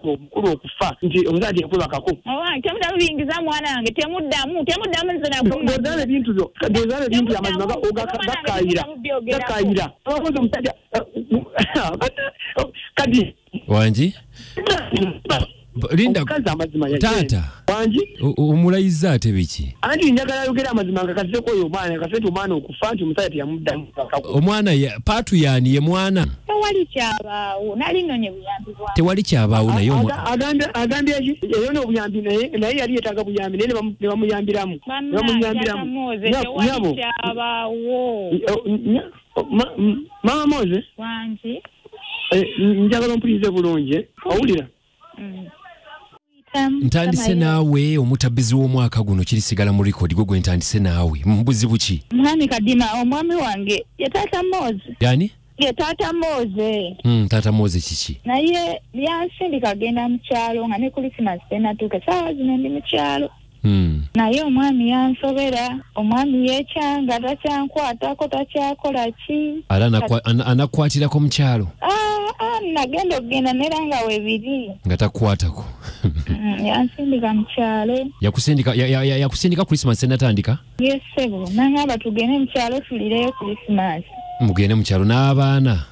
omukulu okufa nti omuzazi yakwebakako temuddamu biyingiza mwana wange temuddamu nzona ebintu byo nzona ebintu amazima gakayira abakozi omusajja kadi wanji Linda Tata omulayiza ate biki anti njagala yogera amazima ngakaseko oyo mwana kasete omwana okufa nti omusajja yamuddamu omwana patu yani ye mwana tewali kyabaawo nali nnonye buyambi bwa tewali kyabaawo naye agambye yeyona obuyambi naye yali yeetaaga buyambi naye ne bamuyambiramu tewali kyabaawo mama Moze wanji njagala ompulirize bulungi owulira ntandise naawe omutabbizi w'omwaka guno kirisigala mu likodi gwe ntandise naawe mbuzi buki mwami kadima omwami wange ye Tata Moze yani ye Tata Moze Tata Moze kiki naye yansindika agenda mu kyalo nga ne Christmas tenatuuka saawa zino ndi mu kyalo naye omwami yansobera omwami yekyanga takyankwatako takyakola ki anakwatirako mu kyalo nagenda okugenda nera nga webiri nga takwatako yansindika mu kyalo yakusindika Christmas enatandika yesebo nangamba tugende mu kyalo tulireyo Christmas mugende mu kyalo n'abaana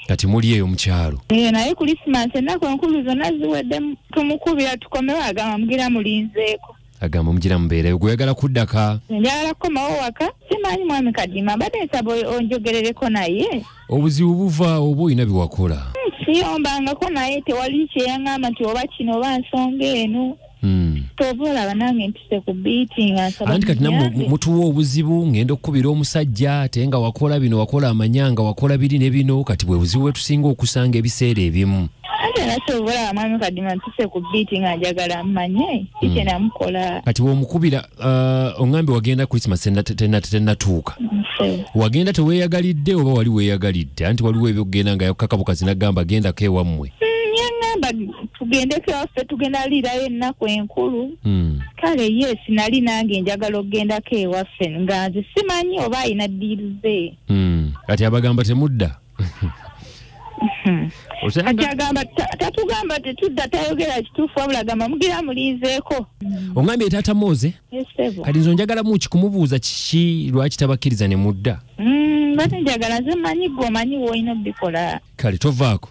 kati muli eyo mu kyalo naye Christmas ennaku enkulu zonna ziwedde tumukubira tukomewo agamba mugira mulinzeeko agamba mugira mbeerayo gweyagala kuddaka njagala kukomawo waka simanyi mwami kadima badde nsaba onjogerereko naye obuzibu buva oba olina byewakola siyombangako naye tewali kyeyaŋŋamba nti oba kino oba nsonga eno toba olaba nange ntise ku biiti nga nsaba anti kati nammwe mutuwa obuzibu ngenda okukubira omusajja ate nga wakola bino wakola amanyanga wakola biri ne bino kati bwe buzibu bwetusinga okusanga ebiseera ebimu ate nasobola olaba mwami kadima ntise ku biiti nga njagala mmanye kike namukola kati w'omukubira oŋŋambe wagenda Christmas tennatuuka wagenda teweeyagalidde oba wali weeyagalidde anti waliwo ebyokugenda nga yakakabukazi nagamba gendako ewammwe yaŋŋamba tugendeko ewaffe tugenda liirayo ennaku enkulu kale yes nali nange njagala okugendako ewaffe nga nze simanyi oba ayina ddiiruze kati abagamba temudda ati agamba tatugamba tetudda tayogera kituufu wabula agamba mugira mulinzeeko oŋŋambye Tata Moze kati nzo njagalamu kikumubuuza kiki lwaki tabakkiriza ne mudda bate njagala nze mmanyi gwe omanyi woolina obikola kale tovaako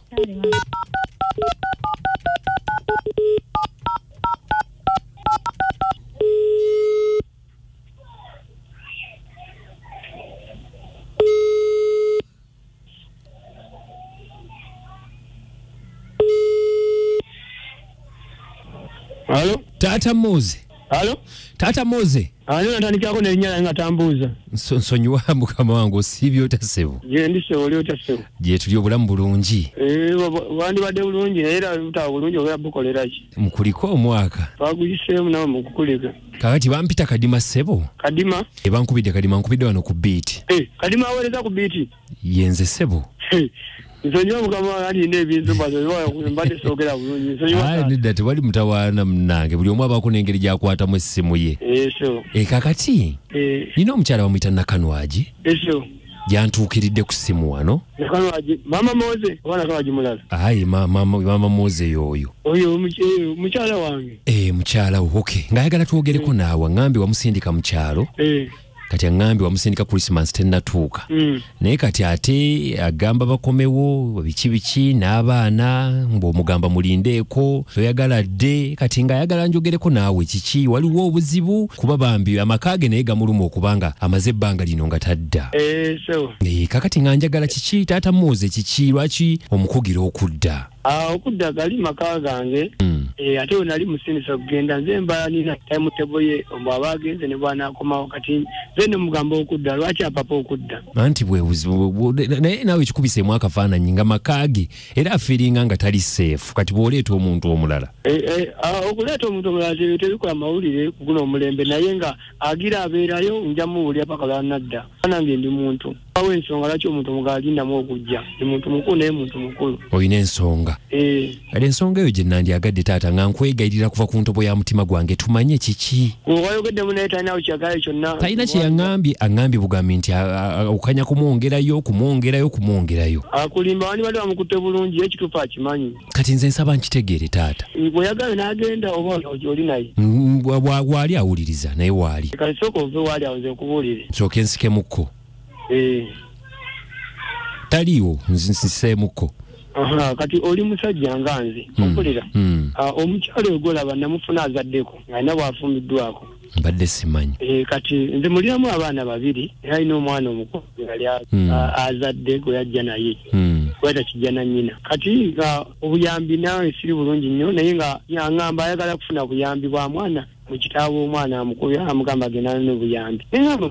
Halo Tata Moze Tata Moze natandikako nerinnya nga tambuuza nsonyiwa mukama wange osiibye otasebo ndisebo oli otasebo gye tuli obulamu bulungi wandibadde bulungi naye era butaba bulungi obeera bukoleraki mukuliko omwaka twaguyiseemu nawe mukukulika kakati bampita kadima sebo kadima bankubidde wano ku biiti kadima aweereza ku biiti yenze sebo nsonyiwa mukama alina ebintu mbadde soogera bulungi nedda tewali mutawaana munange buli omu abaako n'engeri gyakwatamu essimu ye kakati nina omukyala bamuyita Nakanwagi gyantuukiridde ku ssimu wano Nakanwagi mama Moze oba Nakanwagi mulala ayi mama Moze yoyo mukyala wange mukyala wo ng'ayagala twogereko naawe aŋŋambye wamusindika mu kyalo kati aŋŋambye wamusindika Christmas tennatuuka naye kati ate agamba bakomewo biki n'abaana mb'omugamba mulindeeko toyagala dde kati ng'ayagala njogereko naawe kiki waliwo obuzibu kuba bambi amaka ge naye gamuluma okubanga amaze ebbanga lino nga tadda kakati nga njagala kiki Tata Moze kiki lwaki omukugira okudda okudda gali maka gange ate we nali musindisa okugenda nze mba nina timetable ye bw'aba agenze ne bw'anaakomawo kati nze ne mugamba okudda lwaki apapa okudda anti bwebuzibu naye naawe ekikubiseemu akafaananyi nga maka ge era afiiringa nga tali seefu kati bw'oleeta omuntu omulala okuleeta omuntu omulala tebikola mawulire ku guno omulembe naye nga agira abeerayo nja muwulira paka lwanadda nange ndi muntu awo ensonga lwaki omuntu omugala alindamu okujja ndi muntu mukulu naye muntu mukulu olina ensonga Ale ensonga eyo gye nandyagadde taata nga nkwegayirira kuva ku ntobo ya mutima gwange tumanye kiki. Wayogedde munaye talina kyagala kyonna. Talina kye yaŋŋambye bugambi nti okanya kumwongerayo. Akulimba wani bali bamukutte bulungi ekituufu akimanyi. Kati nze nsaba nkitegeere taata. Bweyagala n'agenda oba oli naye. Waali awuliriza naye waali. Kati sooka ove waali awo nze nkubuulire. Nsooke nsikemukko. Taliiwo nsiseemukko. Kati oli musajja nga nze okulira omukyalo ogolaba namufuna azaddeko alina bwafumbiddwako mbadde simanyi kati nze muliramu abaana babiri era alina omwana omukulu yali azadde gwe yajja naye kweta kijja na nnyina kati nga obuyambi nawe siri bulungi nnyo naye nga yaŋŋamba ayagala kufuna buyambi bwa mwana mu kitabo omwana amukubya amugamba agenda n'obuyambi naye nga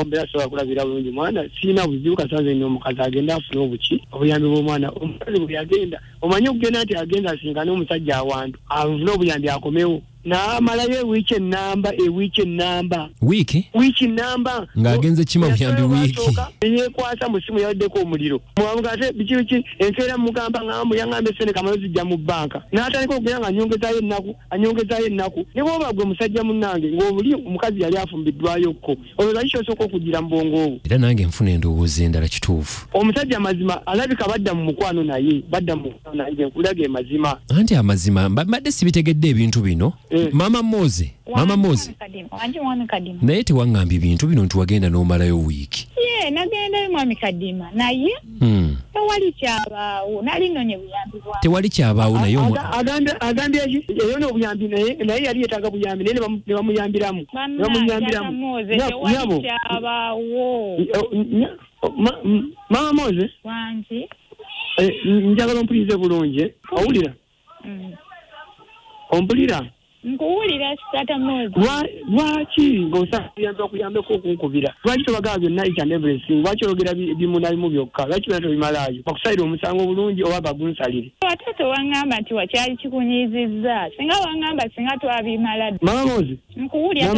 mbeera asobola kulabira bulungi mwana sirina buzibu kasanze nno omukazi agenda afuna obuki obuyambi bw'omwana omukazi bwe yagenda omanyi okugenda nti agenda asinkane omusajja awantu afune obuyambi akomewo n'amalayo ewiiki ennamba ng'agenze kima buyambi wiiki yeekwasa mu simu yawaddeko omuliro mwavuga ate biki enkeera mugamba yaŋŋamba esene kamalo zijja mu bbanka n'atandika okugenda nga anyongezaayo ennaku ne bwoba gwe musajja munnange ng'obuli omukazi yali afumbiddwayokko olwo kikyosooka okugira mu bwongo obwo era nange nfuna endowooza endala kituufu omusajja mazima alabika badda mu mukwano naye nkulaga mazima anti amazima mbadde sibitegedde ebintu bino Mama Moze naye tewaŋŋambye ebintu bino nti wagenda n'omalayo wiiki nagendayo mwami Kadima naye tewali kyabaawo nali nnonye buyambi bwange tewali kyabaawo naye agambye eyo n'obuyambi naye yali yeetaaga buyambi naye ne bamuyambiramu tewali kyabaawo Mama Moze wangi njagala ompulirize bulungi owulira ompulira nkuwulira Tata Moze lwaki ng'osayamba okuyambeko okunkubira lwaki tobagaba byonna each and everything lwaki ologera bimu na bimu byokka lwaki byonna tobimalaayo bakusalire omusango bulungi oba bagunsalire ate towaŋŋamba nti wakyali kikunyiizizza singa waŋŋamba singa twabimala Mama Moze nkuwulira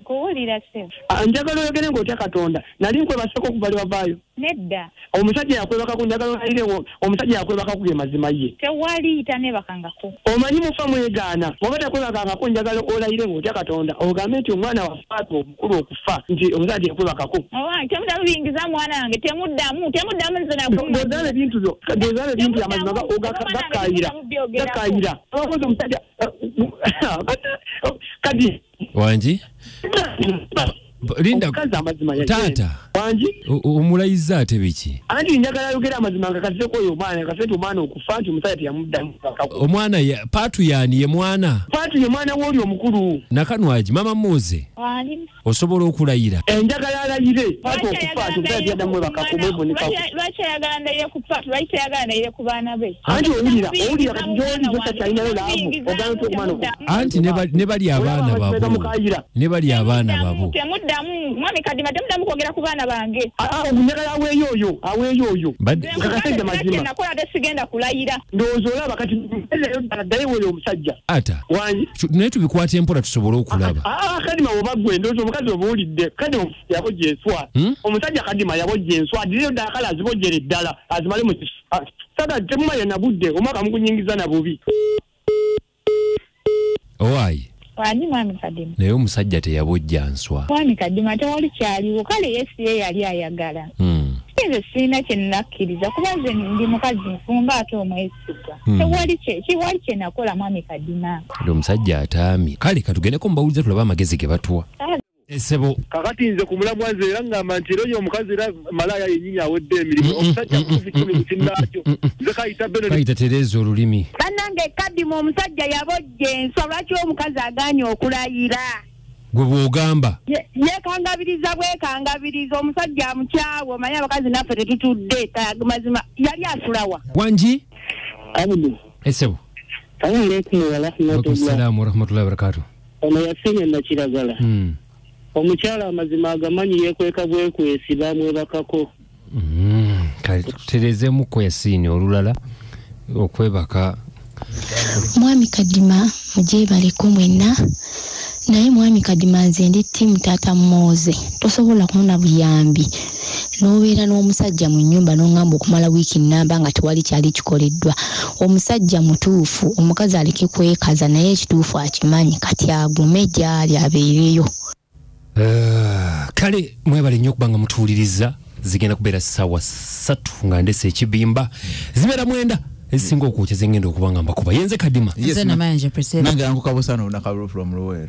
nkuwulira se njagala oyogere ng'otya Katonda nali nkwebaseko okuva wavaayo nedda omusajja yakwebakako njagala olayire omusajja yakwebakako ge mazima ye tewali tanebakangako omanyi mufa mwegaana bw'oba takwebakangako njagala olayire ng'otya Katonda ogambe nti omwana wafaatu omukulu okufa nti omusajja yakwebakako temuddamu biyingiza mwana wange temuddamu ndozaala ebintu byo ndozaala ebintu amazima gakayira abakozi omusajja kadi wangi Linda Tata omulayiza ate biki anti njagala yogera amazima nga kaseko oyo omwana kasete omwana okufa nti omusajja teyamuddamu omwana paatu yani ye mwana w'oli omukulu nakanwaji Mama Moze osobola okulayira njagala alayire paatu okufa nti omusajja teyaddamu webakakumwebonekako lwaki ayagala ndayire ku paatu lwaki ayagala ndayire ku baana be anti owulira kati gy'oli tosakyalinayo laavu ogamba nti omwana anti ne bali abaana babo mwami Kadima temuddamu kwogera ku baana bange njagala aweeyo oyo kakasajja mazima nakola ate sigenda kulayira ndowooza olaba kati ddayo weyo omusajja ata naye tubikwata empola tusobole okulaba Kadima oba gwe ndowooza omukazi obuwulidde Kadima yabojja enswa omusajja Kadima yabojja enswa addireyo ddala kale azibojjere ddala azimale mu saga temumanya nabudde omwaka mukunyingiza na bubi owaayi wani mwami Kadima naye omusajja teyabojja nswa mwami Kadima tewali kyaliwo kale Yesu ye yali ayagala nze sirina kye nnakkiriza kuba nze ndi mukazi nfumba ate omwesiga tewali kye nakola mwami Kadima omusajja ataami kale katugendeko mubawulize tulaba amagezi ge batuwa esebo kakati nze ku mulamwa nze era ngamba nti era omukazi era malaya yennyini awedde emirimu omusajja kufi kumi ku kinnaakyo nze kayita tereeza olulimi Banange Kadima omusajja yabojja enswa lwaki omukazi agaanye okulayira gwe bw'ogamba yeekangabiriza bwekangabiriza omusajja amukyawe omanyi abakazi naffe tetutudde mazima yali asulawa wangi abudu esebo salaamu warahmatullahi wabarakatuh ono yasinye nakiragala omukyala amazima agamanyi yeekweka bwekwesi bamwebakako kale tutereezeemuko yasiini olulala okwebaka mwami Kadima mujeebaleko mwenna naye mwami Kadima nze ndi ttiimu Tata Moze tosobola kubona buyambi n'obeera n'omusajja mu nnyumba n'ongamba okumala wiiki nnamba nga tewali kyali kikoleddwa. Omusajja mutuufu, omukazi aleke kwekaza naye ekituufu akimanyi kati agume gy'ali abeereyo. Kale mwebale nnyo kubanga mutuwuliriza. Zigenda kubeera ssaawa 3 nga ndese ekibimba zibeera 9 ezisinga okwokya zengenda okubanga mbakuba yenze kadima nange ankukabusa n'olunaku from Luweero.